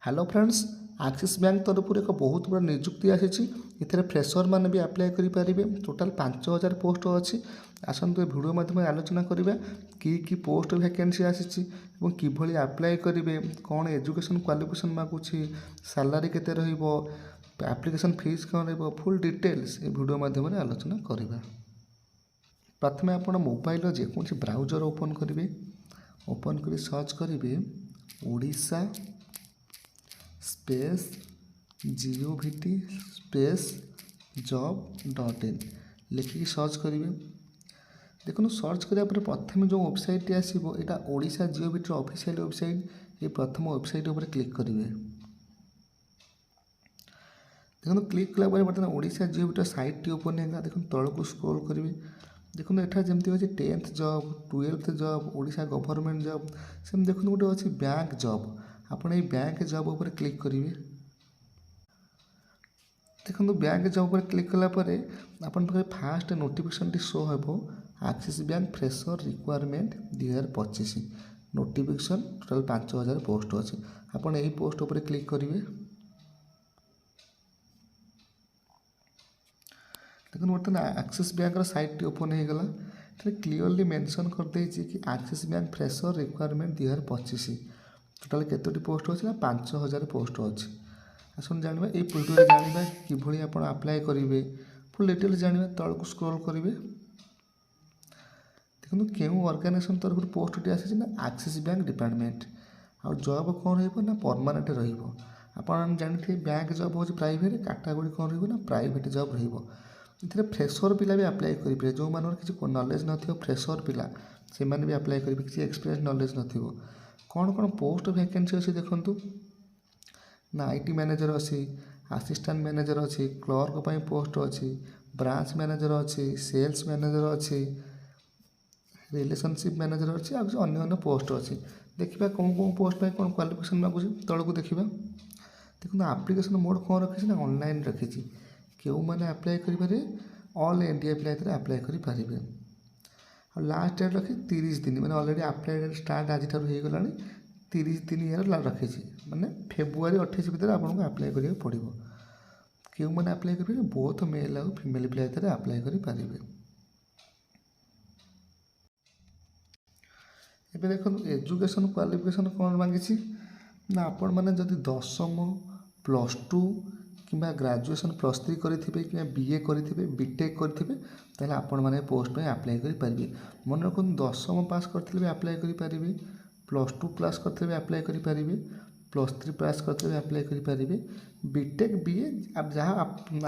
Hello friends, आक्सीस bank तरफ एक बहुत बड़ा निजुक्ति आसी फ्रेशर मैंने भी आप्लाय करेंगे। टोटाल 5000 पोस्ट अच्छी। आसतु ए भिडियो माध्यम आलोचना करवा कि पोस्ट वैकेंसी आसी कि आप्लाय करेंगे, कौन एजुकेशन क्वालिफिकेशन मागुची, सैलरी केते रहिबो, एप्लिकेशन फीस कौन रहिबो, फुल डिटेल्स ए भिडियो माध्यम आलोचना करवा। प्रथम आप मोबाइल जेकोसी ब्राउजर ओपन करेंगे। ओपन कर सर्च करेंगे Odisha space GOVT space job.in लिखिकी सर्च करेंगे। देखो सर्च करापर प्रथम जो वेबसाइट आसो यहाँ ओडिशा GOVT ऑफिशियल वेबसाइट, ये प्रथम वेबसाइट उपर क्लिक करेंगे। देखो क्लिक कला बर्तमान ओडिशा GOVT साइट टी ओपन होगा। देखो तौक स्क्रोल करेंगे। देखो एठार जमी अच्छे 10th job, 12th job, Odisha government job, same देखो गोटे अच्छी बैंक जॉब। आपड़ ये बैंक जॉब उपर क्लिक करेंगे। देखो बैंक जॉब पर क्लिक कलापर आपन पाखे फास्ट नोटिफिकेशन टी शो हो Axis Bank fresher requirement 2025 notification total 5000 post अच्छी। आपड़ यही पोस्ट उपर क्लिक करेंगे। देखो बर्तमान आक्सीस बैंक साइट टी ओपन हो गला। क्लीयरली मेंशन कर देछि कि Axis Bank fresher requirement 2025 total केतोटी पोस्ट अच्छी ना 5000 पोस्ट अच्छी। आसन जाना ये वीडियो जाना कि आप आप्लाय करेंगे, फुल डिटेल्स जाना तौक स्क्रोल करेंगे। देखो क्यों ऑर्गेनाइजेशन तरफ पोस्ट आसी ना आक्सीस बैंक डिपार्टमेंट आ जॉब कौन रहा परमानेंट रहा। जानते बैंक जॉब हो प्राइवेट, कैटेगरी कौन रहा प्राइवेट जॉब रही। फ्रेशर पिला भी आप्लाय करेंगे। जो मान किसी नॉलेज न फ्रेशर पिला से भी आप्लाय करेंगे, किसी एक्सपीरियंस नॉलेज न कौन कौन पोस्ट वैकेंसी अच्छी देखूँ ना IT मैनेजर अच्छी, असिस्टेंट मैनेजर अच्छी, क्लर्क पर पोस्ट अच्छी, ब्रांच मैनेजर अच्छी, सेल्स मैनेजर अच्छी, रिलेशनशिप मैनेजर अच्छी, और अन्य पोस्ट अच्छी। देखा कौन कौन पोस्ट पर कौन क्वालिफिकेशन मागुची तौक देखा। देखो आप्लिकेसन मोड कौन रखी ना ऑनलाइन रखी। क्यों मैंने आप्लाय करेंगे ऑल इंडिया पिला आप्लाय करेंगे। और लास्ट डेट रखी 30 दिन, मैंने ऑलरेडी आप्लाय डेट स्टार्ट आज हो गला 30 दिन यार रखी मैंने फेब्रुआरी 28 भितर आपको आप्लाय करा पड़ो। क्यों मैंने आप्लाय करेंगे बोथ मेल और फीमेल पिला आप्लाय करेंगे। ଏବେ ଦେଖନ୍ତୁ ଏଜୁକେସନ୍ କ୍ୱାଲିଫିକେସନ୍ କ'ଣ ମାଗିଛି ନା ଆପଣମାନେ ଯଦି 10ମ +2 କିମ୍ବା ଗ୍ରାଜୁଏସନ୍ +3 କରିଥିବେ କିମ୍ବା BA କରିଥିବେ, BTEC କରିଥିବେ, ତାହେଲେ ଆପଣମାନେ ପୋଷ୍ଟ ପାଇଁ ଆପ୍ଲାଏ କରିପାରିବେ। ମନେ ରଖନ୍ତୁ 10ମ ପାସ୍ କରିଥିଲେ ବି ଆପ୍ଲାଏ କରିପାରିବେ, +2 ପାସ୍ କରିଥିଲେ ବି ଆପ୍ଲାଏ କରିପାରିବେ, +3 ପାସ୍ କରିଥିଲେ ବି ଆପ୍ଲାଏ କରିପାରିବେ, BTEC BA ଯାହା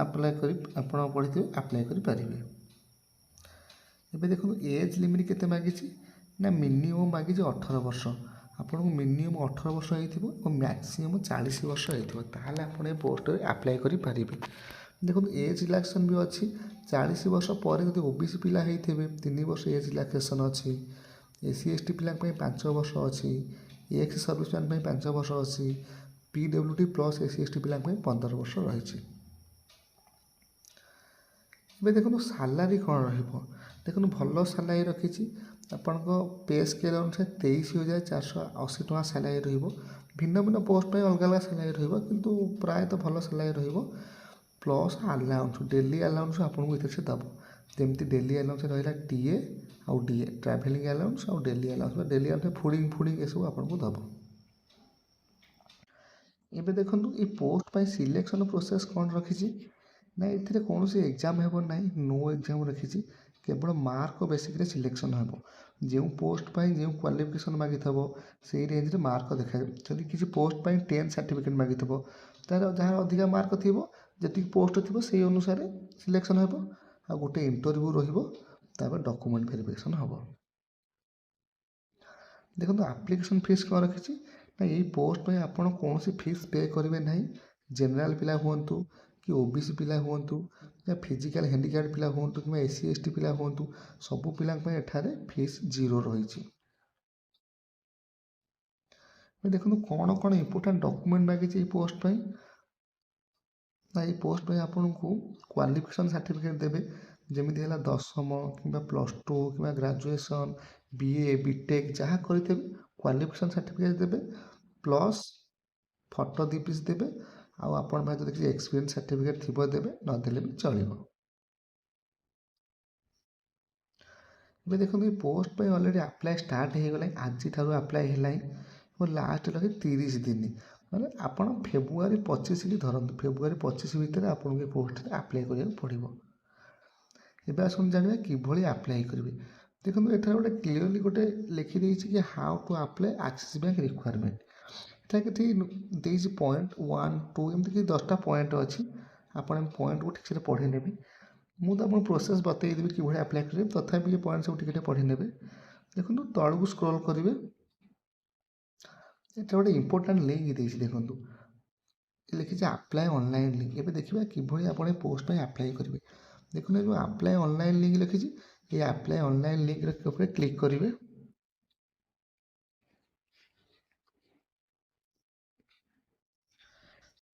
ଆପ୍ଲାଏ କରି ଆପଣ ପଢ଼ିଥିବେ ଆପ୍ଲାଏ କରିପାରିବେ। ଏବେ ଦେଖନ୍ତୁ ଏଜ୍ ଲିମିଟ୍ କେତେ ମାଗିଛି ନା ମିନିମମ୍ ମାଗିଛି 18 ବର୍ଷ। ଆପଣଙ୍କୁ ମିନିମମ୍ 18 ବର୍ଷ ହେଇଥିବ ଓ ମ୍ୟାକ୍ସିମମ୍ 40 ବର୍ଷ ହେଇଥିବ, ତାହେଲେ ଆପଣ ଏ ପୋଷ୍ଟରେ ଆପ୍ଲାଏ କରିପାରିବେ। ଦେଖନ୍ତୁ ଏଜ୍ ରିଲାକ୍ସେସନ୍ ବି ଅଛି। 40 ବର୍ଷ ପରେ ଯଦି OBC ପିଲା ହେଇଥିବେ 3 ବର୍ଷ ଏଜ୍ ରିଲାକ୍ସେସନ୍ ଅଛି। SC ST ପିଲାଙ୍କ ପାଇଁ 5 ବର୍ଷ ଅଛି। ଏକ୍ସ ସର୍ଭିସମ୍ୟାନ୍ ପାଇଁ 5 ବର୍ଷ ଅଛି। PWD ପ୍ଲସ୍ SC ST ପିଲାଙ୍କ ପାଇଁ 15 ବର୍ଷ ରହିଛି। ଏବେ ଦେଖନ୍ତୁ ସାଲାରୀ କ'ଣ ରହିବ। ଦେଖନ୍ତୁ ଭଲ ସାଲାରୀ ରଖିଛି। ଆପଣଙ୍କ ପେ ସ୍କେଲ୍ ଅନୁସାରେ 23,480 ଟଙ୍କା ସାଲାରୀ ରହିବ। ଭିନ୍ନ ଭିନ୍ନ ପୋଷ୍ଟ ପାଇଁ ଅଲଗା ଅଲଗା ସାଲାରୀ ରହିବ, କିନ୍ତୁ ପ୍ରାୟତଃ ଭଲ ସାଲାରୀ ରହିବ। ପ୍ଲସ୍ ଆଲାଉନ୍ସ, ଡେଲି ଆଲାଉନ୍ସ ଆପଣଙ୍କୁ ଏଥିରେ ସେ ଦେବ। ଯେମିତି ଡେଲି ଆଲାଉନ୍ସ ରହିଲା TA ଆଉ DA, ଟ୍ରାଭେଲିଂ ଆଲାଉନ୍ସ ଆଉ ଡେଲି ଆଲାଉନ୍ସ, ଡେଲି ଆଲାଉନ୍ସ ଫୁଡ଼ିଂ ଏସବୁ ଆପଣଙ୍କୁ ଦେବ। ଏବେ ଦେଖନ୍ତୁ ଏ ପୋଷ୍ଟ ପାଇଁ ସିଲେକ୍ସନ୍ ପ୍ରୋସେସ୍ କ'ଣ ରଖିଛି ନା ଏଥିରେ କୌଣସି ଏକ୍ଜାମ୍ ହେବ ନାହିଁ, ନୋ ଏକ୍ଜାମ୍ ରଖିଛି। କେବଳ ମାର୍କ ବେସିକ୍ରେ ସିଲେକ୍ସନ୍ ହେବ। ଯେଉଁ ପୋଷ୍ଟ ପାଇଁ ଯେଉଁ କ୍ୱାଲିଫିକେସନ୍ ମାଗିଥିବ ସେଇ ରେଞ୍ଜରେ ମାର୍କ ଦେଖାଯିବ। ଯଦି କିଛି ପୋଷ୍ଟ ପାଇଁ 10th ସାର୍ଟିଫିକେଟ୍ ମାଗିଥିବ, ତାର ଯାହାର ଅଧିକା ମାର୍କ ଥିବ, ଯେତିକି ପୋଷ୍ଟ ଥିବ ସେଇ ଅନୁସାରେ ସିଲେକ୍ସନ୍ ହେବ। ଆଉ ଗୋଟେ ଇଣ୍ଟରଭ୍ୟୁ ରହିବ, ତାପରେ ଡକୁମେଣ୍ଟ ଭେରିଫିକେସନ୍ ହେବ। ଦେଖନ୍ତୁ ଆପ୍ଲିକେସନ୍ ଫିସ୍ କ'ଣ ରଖିଛି ନା ଏଇ ପୋଷ୍ଟ ପାଇଁ ଆପଣ କୌଣସି ଫିସ୍ ପେ କରିବେ ନାହିଁ। ଜେନେରାଲ୍ ପିଲା ହୁଅନ୍ତୁ କି OBC ପିଲା ହୁଅନ୍ତୁ या फिजिकल हैंडिक्याप्ड पिला हुअନ୍ତୁ कि SC ST पिला हुअନ୍ତୁ, सबू पिलांक ପାଇଁ ଏଠାରେ ଫିସ୍ 0 ରହିଛି। ଦେଖନ୍ତୁ କ'ଣ କ'ଣ ଇମ୍ପୋର୍ଟାଣ୍ଟ ଡକୁମେଣ୍ଟ ମାଗିଛି ଏଇ ପୋଷ୍ଟ ପାଇଁ ନା ଏଇ ପୋଷ୍ଟ ପାଇଁ ଆପଣଙ୍କୁ କ୍ୱାଲିଫିକେସନ୍ ସାର୍ଟିଫିକେଟ୍ ଦେବେ। ଯେମିତି ହେଲା 10ମ କିମ୍ବା +2 କିମ୍ବା ଗ୍ରାଜୁଏସନ୍, BA BTEC ଯାହା କରିଥିବେ କ୍ୱାଲିଫିକେସନ୍ ସାର୍ଟିଫିକେଟ୍ ଦେବେ। ପ୍ଲସ୍ ଫଟୋ 2 ପିସ୍ ଦେବେ, ଆଉ ଆପଣଙ୍କ ପାଖରେ ଯଦି କିଛି ଏକ୍ସପିରିଏନ୍ସ ସାର୍ଟିଫିକେଟ୍ ଥିବ ଦେବେ, ନଦେଲେ ବି ଚଳିବ। ଏବେ ଦେଖନ୍ତୁ ଏ ପୋଷ୍ଟ ପାଇଁ ଅଲରେଡ଼ି ଆପ୍ଲାଏ ଷ୍ଟାର୍ଟ ହେଇଗଲାଣି, ଆଜିଠାରୁ ଆପ୍ଲାଏ ହେଲାଣି ଏବଂ ଲାଷ୍ଟ ରହେ 30 ଦିନ। ମାନେ ଆପଣ ଫେବୃଆରୀ 25 କି ଧରନ୍ତୁ, ଫେବୃଆରୀ 25 ଭିତରେ ଆପଣଙ୍କୁ ଏ ପୋଷ୍ଟରେ ଆପ୍ଲାଏ କରିବାକୁ ପଡ଼ିବ। ଏବେ ଆସନ୍ତୁ ଜାଣିବା କିଭଳି ଆପ୍ଲାଏ କରିବେ। ଦେଖନ୍ତୁ ଏଠାରେ ଗୋଟେ କ୍ଲିୟରଲି ଗୋଟେ ଲେଖିଦେଇଛି କି how to apply Axis bank requirement. ଏଠାରେ କିଛି ଦେଇଛି ପଏଣ୍ଟ 1 2 ଏମିତି କିଛି 10ଟା ପଏଣ୍ଟ ଅଛି। ଆପଣ ପଏଣ୍ଟକୁ ଠିକ୍ସେ ପଢ଼ି ନେବେ। ମୁଁ ତ ଆପଣଙ୍କୁ ପ୍ରୋସେସ୍ ବତେଇଦେବି କିଭଳି ଆପ୍ଲାଏ କରିବେ, ତଥାପି ଏ ପଏଣ୍ଟ ସବୁ ଟିକେ ଟିକେ ପଢ଼ି ନେବେ। ଦେଖନ୍ତୁ ତଳକୁ ସ୍କ୍ରୋଲ୍ କରିବେ, ଏଠି ଗୋଟେ ଇମ୍ପୋର୍ଟାଣ୍ଟ ଲିଙ୍କ୍ ଦେଇଛି ଦେଖନ୍ତୁ, ଲେଖିଛି ଆପ୍ଲାଏ ଅନଲାଇନ୍ ଲିଙ୍କ୍। ଏବେ ଦେଖିବା କିଭଳି ଆପଣ ଏ ପୋଷ୍ଟ ପାଇଁ ଆପ୍ଲାଏ କରିବେ। ଦେଖନ୍ତୁ ଏ ଯେଉଁ ଆପ୍ଲାଏ ଅନଲାଇନ୍ ଲିଙ୍କ୍ ଲେଖିଛି, এই ଆପ୍ଲାଏ ଅନଲାଇନ୍ ଲିଙ୍କ୍ର ଉପରେ କ୍ଲିକ୍ କରିବେ।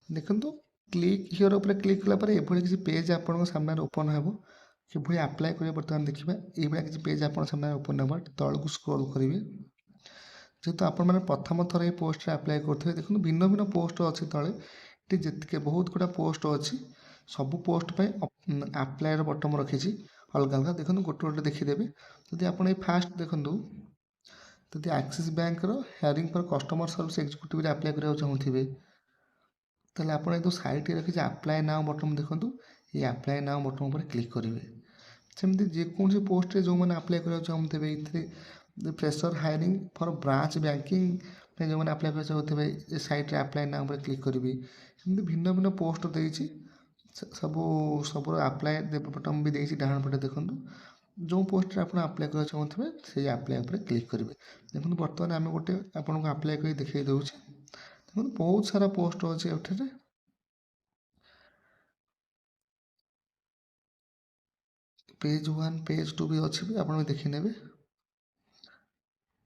ଦେଖନ୍ତୁ କ୍ଲିକ୍ ହିଅର୍ ଉପରେ କ୍ଲିକ୍ କଲା ପରେ ଏଭଳି କିଛି ପେଜ୍ ଆପଣଙ୍କ ସାମ୍ନାରେ ଓପନ୍ ହେବ। କିଭଳି ଆପ୍ଲାଏ କରିବେ ବର୍ତ୍ତମାନ ଦେଖିବା। ଏଇଭଳିଆ କିଛି ପେଜ୍ ଆପଣଙ୍କ ସାମ୍ନାରେ ଓପନ୍ ହେବ, ତଳକୁ ସ୍କ୍ରୋଲ୍ କରିବେ। ଯେହେତୁ ଆପଣମାନେ ପ୍ରଥମ ଥର ଏ ପୋଷ୍ଟରେ ଆପ୍ଲାଏ କରୁଥିବେ, ଦେଖନ୍ତୁ ଭିନ୍ନ ଭିନ୍ନ ପୋଷ୍ଟ ଅଛି ତଳେ। ଏଠି ଯେତିକି ବହୁତ ଗୁଡ଼ା ପୋଷ୍ଟ ଅଛି, ସବୁ ପୋଷ୍ଟ ପାଇଁ ଆପ୍ଲାଏର ବଟମ୍ ରଖିଛି ଅଲଗା ଅଲଗା। ଦେଖନ୍ତୁ ଗୋଟେ ଗୋଟେ ଦେଖିଦେବେ। ଯଦି ଆପଣ ଏଇ ଫାଷ୍ଟ ଦେଖନ୍ତୁ, ଯଦି ଆକ୍ସିସ୍ ବ୍ୟାଙ୍କର ହାୟରିଂ ଫର୍ କଷ୍ଟମର ସର୍ଭିସ୍ ଏକ୍ଜିକ୍ୟୁଟିଭରେ ଆପ୍ଲାଏ କରିବାକୁ ଚାହୁଁଥିବେ, ତାହେଲେ ଆପଣ ଏ ଯେଉଁ ସାଇଟ୍ରେ ରଖିଛି ଆପ୍ଲାଏ ନାଓ ବଟମ୍ ଦେଖନ୍ତୁ, এই ଆପ୍ଲାଏ ନାଓ ବଟମ୍ ଉପରେ କ୍ଲିକ୍ କରିବେ। ସେମିତି ଯେକୌଣସି ପୋଷ୍ଟରେ ଯେଉଁମାନେ ଆପ୍ଲାଏ କରିବାକୁ ଚାହୁଁଥିବେ, ଏଥିରେ ଫ୍ରେସର୍ ହାୟରିଂ ଫର୍ ବ୍ରାଞ୍ଚ ବ୍ୟାଙ୍କିଂ ପାଇଁ ଯେଉଁମାନେ ଆପ୍ଲାଏ କରିବାକୁ ଚାହୁଁଥିବେ, ଏ ସାଇଟ୍ରେ ଆପ୍ଲାଏ ନାଓ ଉପରେ କ୍ଲିକ୍ କରିବେ। ଏମିତି ଭିନ୍ନ ଭିନ୍ନ ପୋଷ୍ଟ ଦେଇଛି, ସବୁର ଆପ୍ଲାଏ ବଟମ୍ ବି ଦେଇଛି ଡାହାଣ ପଟେ ଦେଖନ୍ତୁ। ଯେଉଁ ପୋଷ୍ଟରେ ଆପଣ ଆପ୍ଲାଏ କରିବାକୁ ଚାହୁଁଥିବେ, ସେଇ ଆପ୍ଲାଏ ଉପରେ କ୍ଲିକ୍ କରିବେ। ଦେଖନ୍ତୁ ବର୍ତ୍ତମାନ ଆମେ ଗୋଟେ ଆପଣଙ୍କୁ ଆପ୍ଲାଏ କରି ଦେଖାଇ ଦେଉଛି। ଦେଖନ୍ତୁ ବହୁତ ସାରା ପୋଷ୍ଟ ଅଛି ଏଠାରେ। ପେଜ୍ 1 ପେଜ୍ 2 ବି ଅଛି, ବି ଆପଣ ବି ଦେଖିନେବେ।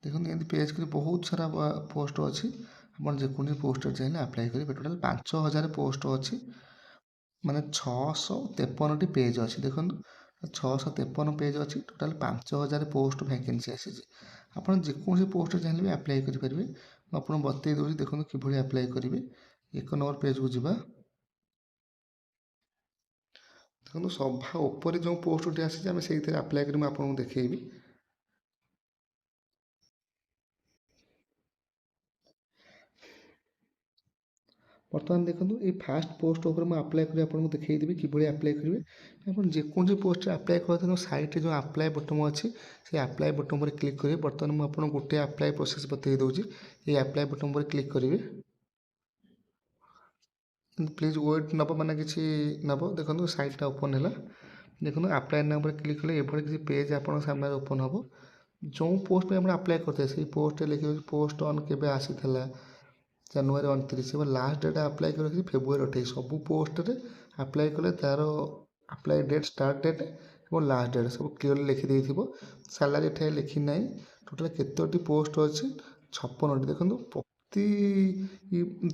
ଦେଖନ୍ତୁ ଏମିତି ପେଜ୍ କରି ବହୁତ ସାରା ପୋଷ୍ଟ ଅଛି। ଆପଣ ଯେକୌଣସି ପୋଷ୍ଟରେ ଚାହିଁଲେ ଆପ୍ଲାଏ କରିବେ। ଟୋଟାଲ୍ 5000 ପୋଷ୍ଟ ଅଛି, ମାନେ 653ଟି ପେଜ୍ ଅଛି। ଦେଖନ୍ତୁ 653 ପେଜ୍ ଅଛି, ଟୋଟାଲ୍ 5000 ପୋଷ୍ଟ ଭ୍ୟାକେନ୍ସି ଆସିଛି। ଆପଣ ଯେକୌଣସି ପୋଷ୍ଟରେ ଚାହିଁଲେ ବି ଆପ୍ଲାଏ କରିପାରିବେ। ମୁଁ ଆପଣଙ୍କୁ ବତେଇ ଦେଉଛି, ଦେଖନ୍ତୁ କିଭଳି ଆପ୍ଲାଏ କରିବେ। 1 ନମ୍ବର ପେଜ୍କୁ ଯିବା। ଦେଖନ୍ତୁ ସଭା ଉପରେ ଯେଉଁ ପୋଷ୍ଟଟି ଆସିଛି, ଆମେ ସେଇଥିରେ ଆପ୍ଲାଏ କରି ମୁଁ ଆପଣଙ୍କୁ ଦେଖେଇବି। ବର୍ତ୍ତମାନ ଦେଖନ୍ତୁ ଏଇ ଫାଷ୍ଟ ପୋଷ୍ଟ ଉପରେ ମୁଁ ଆପ୍ଲାଏ କରି ଆପଣଙ୍କୁ ଦେଖେଇଦେବି କିଭଳି ଆପ୍ଲାଏ କରିବେ। ଆପଣ ଯେକୌଣସି ପୋଷ୍ଟରେ ଆପ୍ଲାଏ କରୁଥିବା ସାଇଟ୍ରେ ଯେଉଁ ଆପ୍ଲାଏ ବଟମ୍ ଅଛି, ସେଇ ଆପ୍ଲାଏ ବଟମ୍ ଉପରେ କ୍ଲିକ୍ କରିବେ। ବର୍ତ୍ତମାନ ମୁଁ ଆପଣଙ୍କୁ ଗୋଟେ ଆପ୍ଲାଏ ପ୍ରୋସେସ୍ ବତେଇ ଦେଉଛି। ଏଇ ଆପ୍ଲାଏ ବଟମ୍ ଉପରେ କ୍ଲିକ୍ କରିବେ। ପ୍ଲିଜ୍ ୱେଟ୍ ନେବ, ମାନେ କିଛି ନେବ। ଦେଖନ୍ତୁ ସାଇଟ୍ଟା ଓପନ୍ ହେଲା। ଦେଖନ୍ତୁ ଆପ୍ଲାଏ ନାଓ ଉପରେ କ୍ଲିକ୍ କଲେ ଏଭଳି କିଛି ପେଜ୍ ଆପଣଙ୍କ ସାମ୍ନାରେ ଓପନ୍ ହେବ। ଯେଉଁ ପୋଷ୍ଟ ପାଇଁ ଆପଣ ଆପ୍ଲାଏ କରିଥିବେ, ସେଇ ପୋଷ୍ଟରେ ଲେଖିବେ ପୋଷ୍ଟ ଅନ୍ କେବେ ଆସିଥିଲା, ଜାନୁଆରୀ 29 ଏବଂ ଲାଷ୍ଟ ଡେଟ୍ ଆପ୍ଲାଏ କରି ରଖିଛି ଫେବୃଆରୀ 28। ସବୁ ପୋଷ୍ଟରେ ଆପ୍ଲାଏ କଲେ ତା'ର ଆପ୍ଲାଏ ଡେଟ୍, ଷ୍ଟାର୍ଟ ଡେଟ୍ ଏବଂ ଲାଷ୍ଟ ଡେଟ୍ ସବୁ କ୍ଲିୟରଲି ଲେଖିଦେଇଥିବ। ସାଲାରୀ ଏଠାରେ ଲେଖି ନାହିଁ। ଟୋଟାଲ୍ କେତୋଟି ପୋଷ୍ଟ ଅଛି? 56ଟି। ଦେଖନ୍ତୁ ପ୍ରତି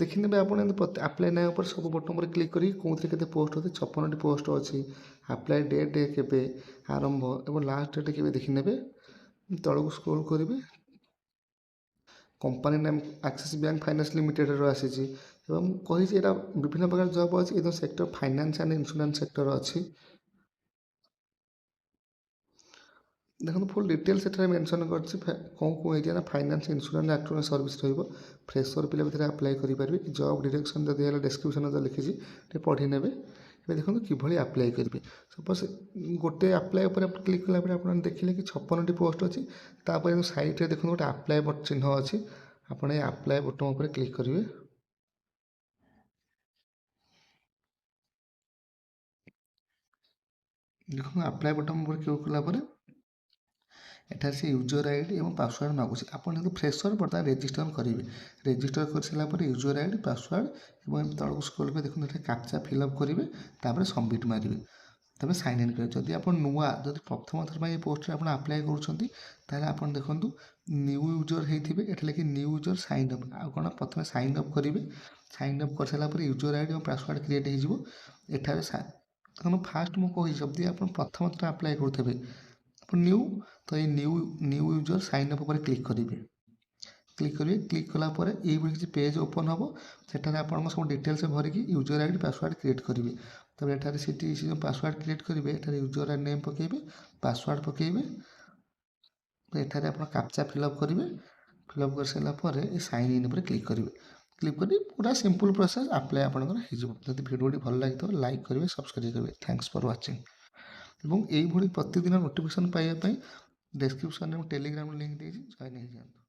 ଦେଖିନେବେ ଆପଣ ଏମିତି ଆପ୍ଲାଏ ନାଓ ଉପରେ ସବୁ ବଟନ୍ ଉପରେ କ୍ଲିକ୍ କରି କେଉଁଥିରେ କେତେ ପୋଷ୍ଟ ଅଛି। 56ଟି ପୋଷ୍ଟ ଅଛି। ଆପ୍ଲାଏ ଡେଟ୍ କେବେ ଆରମ୍ଭ ଏବଂ ଲାଷ୍ଟ ଡେଟ୍ କେବେ ଦେଖିନେବେ। ତଳକୁ ସ୍କ୍ରୋଲ୍ କରିବେ। Company name Axis Bank finance ଲିମିଟେଡ଼୍ର ଆସିଛି ଏବଂ କହିଛି ଏଇଟା ବିଭିନ୍ନ ପ୍ରକାର ଜବ୍ ଅଛି। ଏ sector finance and insurance sector ଅଛି। ଦେଖନ୍ତୁ ଫୁଲ୍ ଡିଟେଲ୍ସ ଏଠାରେ ମେନସନ୍ କରିଛି। କେଉଁ ଏରିଆ ନା ଫାଇନାନ୍ସ ଇନ୍ସୁରାନ୍ସ ଆକ୍ଟୁଆଲ୍ ସର୍ଭିସ୍ ରହିବ। ଫ୍ରେସର୍ ପିଲା ଭିତରେ ଆପ୍ଲାଏ କରିପାରିବେ। ଜବ୍ ଡିରେକ୍ସନ୍ ଯଦି ହେଲା ଡେସ୍କ୍ରିପ୍ସନ୍ ଯଦି ଲେଖିଛି, ଟିକେ ପଢ଼ି ନେବେ। ଏବେ ଦେଖନ୍ତୁ କିଭଳି ଆପ୍ଲାଏ କରିବେ। ସପୋଜ୍ ଗୋଟେ ଆପ୍ଲାଏ ଉପରେ କ୍ଲିକ୍ କଲା ପରେ ଆପଣ ଦେଖିଲେ କି 56ଟି ପୋଷ୍ଟ ଅଛି। ତାପରେ ସାଇଟ୍ରେ ଦେଖନ୍ତୁ ଗୋଟେ ଆପ୍ଲାଏ ଚିହ୍ନ ଅଛି। ଆପଣ ଏ ଆପ୍ଲାଏ ବଟନ୍ ଉପରେ କ୍ଲିକ୍ କରିବେ। ଦେଖନ୍ତୁ ଆପ୍ଲାଏ ବଟନ୍ ଉପରେ କ୍ଲିକ୍ କଲା ପରେ ଏଠାରେ ସେ ୟୁଜର୍ ଆଇଡ଼ି ଏବଂ ପାସୱାର୍ଡ଼ ମାଗୁଛି। ଆପଣ ଯଦି ଫ୍ରେସର୍ ବର୍ତ୍ତମାନ ରେଜିଷ୍ଟର୍ କରିବେ। ରେଜିଷ୍ଟର୍ କରିସାରିଲା ପରେ ୟୁଜର୍ ଆଇଡ଼ି, ପାସୱାର୍ଡ଼ ଏବଂ ଏମିତି ତଳକୁ ସ୍କ୍ରୋଲ୍ କରି ଦେଖନ୍ତୁ ଏଠାରେ କ୍ୟାପ୍ଚା ଫିଲ୍ଅପ୍ କରିବେ। ତାପରେ ସବମିଟ୍ ମାରିବେ। ତାପରେ ସାଇନ୍ ଇନ୍ କରିବେ। ଯଦି ଆପଣ ନୂଆ, ଯଦି ପ୍ରଥମ ଥର ପାଇଁ ଏ ପୋଷ୍ଟରେ ଆପଣ ଆପ୍ଲାଏ କରୁଛନ୍ତି, ତାହେଲେ ଆପଣ ଦେଖନ୍ତୁ ନ୍ୟୁ ୟୁଜର୍ ହେଇଥିବେ। ଏଠି ଲେଖି ନ୍ୟୁ ୟୁଜର୍ ସାଇନ୍ ଅପ୍। ଆଉ କ'ଣ, ପ୍ରଥମେ ସାଇନ୍ ଅପ୍ କରିବେ। ସାଇନ୍ ଅପ୍ କରିସାରିଲା ପରେ ୟୁଜର୍ ଆଇଡ଼ି ଏବଂ ପାସୱାର୍ଡ଼ କ୍ରିଏଟ୍ ହେଇଯିବ। ଏଠାରେ ଦେଖନ୍ତୁ ଫାଷ୍ଟ ମୁଁ କହିଛି, ଯଦି ଆପଣ ପ୍ରଥମ ଥର ଆପ୍ଲାଏ କରୁଥିବେ, ଆପଣ ନ୍ୟୁ, ତ ଏଇ ନ୍ୟୁ ୟୁଜର୍ ସାଇନ୍ ଅପ୍ ଉପରେ କ୍ଲିକ୍ କରିବେ। କ୍ଲିକ୍ କରିବେ। କ୍ଲିକ୍ କଲା ପରେ ଏଇଭଳି କିଛି ପେଜ୍ ଓପନ୍ ହେବ। ସେଠାରେ ଆପଣଙ୍କ ସବୁ ଡିଟେଲ୍ସ ଭରିକି user I D password create କରିବେ। ତାପରେ ଏଠାରେ ସେଠି ସେ ଯେଉଁ ପାସୱାର୍ଡ଼ କ୍ରିଏଟ୍ କରିବେ ଏଠାରେ ୟୁଜର୍ ଆଇ ନେମ୍ ପକାଇବେ, ପାସୱାର୍ଡ଼ ପକାଇବେ। ଏଠାରେ ଆପଣ କାପ୍ଚା ଫିଲ୍ଅପ୍ କରିବେ। ଫିଲ୍ଅପ୍ କରିସାରିଲା ପରେ ଏ ସାଇନ୍ ଇନ୍ ଉପରେ କ୍ଲିକ୍ କରିବେ। କ୍ଲିକ୍ କରି ପୁରା ସିମ୍ପଲ୍ ପ୍ରୋସେସ୍ ଆପ୍ଲାଏ ଆପଣଙ୍କର ହେଇଯିବ। ଯଦି ଭିଡ଼ିଓଟି ଭଲ ଲାଗିଥିବ ଲାଇକ୍ କରିବେ, ସବସ୍କ୍ରାଇବ୍ କରିବେ। Thanks for watching. ଏବଂ ଏଇଭଳି ପ୍ରତିଦିନ ନୋଟିଫିକେସନ୍ ପାଇବା ପାଇଁ ଡେସ୍କ୍ରିପ୍ସନ୍ରେ ମୁଁ ଟେଲିଗ୍ରାମ୍ ଲିଙ୍କ୍ ଦେଇଛି, ଜଏନ୍ ହେଇଯାଆନ୍ତୁ।